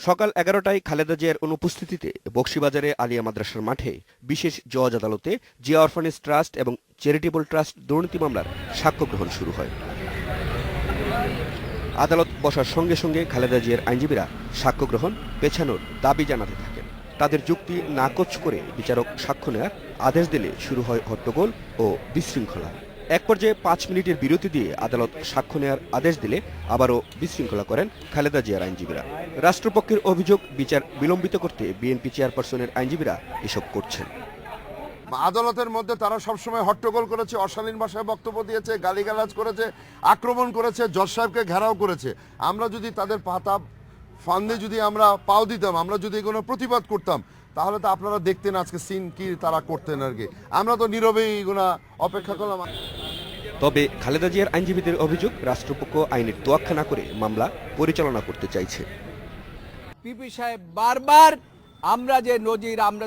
সকাল ১১টায় খালেদা জিয়ার অনুপস্থিতিতে বকশীবাজারে আলিয়া মাদ্রাসার মাঠে বিশেষ জজ আদালতে জিয়া অরফানেজ ট্রাস্ট এবং চ্যারিটেবল ট্রাস্ট দুর্নীতি মামলার সাক্ষ্য গ্রহণ শুরু হয়। আদালত বসার সঙ্গে সঙ্গে খালেদা জিয়ার আইনজীবীরা সাক্ষ্য গ্রহণ পেছানোর দাবি জানাতে থাকেন। তাদের যুক্তি নাকচ করে বিচারক সাক্ষ্য নেওয়ার আদেশ দিলে শুরু হয় হট্টগোল ও বিশৃঙ্খলা। এক পর্যায়ে ৫ মিনিটের বিরতি দিয়ে আদালত সাক্ষ্য নেওয়ার আদেশ দিলে আবারও বিশৃঙ্খলা করেন খালেদা জিয়ার আইনজীবীরা। রাষ্ট্রপক্ষের অভিযোগ, বিচার বিলম্বিত করতে বিএনপি চেয়ারপারসনের আইনজীবীরা এসব করছেন। আদালতের মধ্যে তারা সবসময় হট্টগোল করেছে, অশালীন ভাষায় বক্তব্য দিয়েছে, গালিগালাজ করেছে, আক্রমণ করেছে, জজ সাহেবকে ঘেরাও করেছে। আমরা যদি তাদের পাতা ফান্দে যদি আমরা পাও দিতাম, আমরা যদি কোনো প্রতিবাদ করতাম, তাহলে তো আপনারা দেখতেন আজকে সিন কি তারা করতেন আর কি। আমরা তো নীরবেই এগুলো অপেক্ষা করলাম। তবে খালেদা জিয়ার আইনজীবীদের অভিযোগ, রাষ্ট্রপক্ষ আইনের তোয়াক্কা না করে মামলা পরিচালনা করতে চাইছে। পিপি সাহেব বারবার আমরা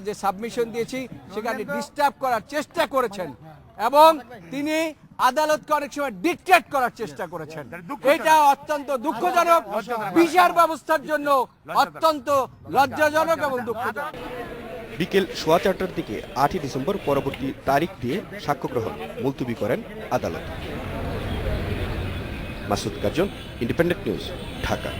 যে সাবমিশন দিয়েছি সেখানে ডিস্টার্ব করার চেষ্টা করেছেন এবং তিনি আদালতকে অনেক সময় ডিকটেট করার চেষ্টা করেছেন। এটা অত্যন্ত দুঃখজনক, বিচার ব্যবস্থার জন্য অত্যন্ত লজ্জাজনক এবং দুঃখজনক। বিকেল 4:15টার দিকে 8ই ডিসেম্বর পরবর্তী তারিখ দিয়ে সাক্ষ্য গ্রহণ মুলতবি করেন আদালত। Masud Curzon, independent news, Dhaka.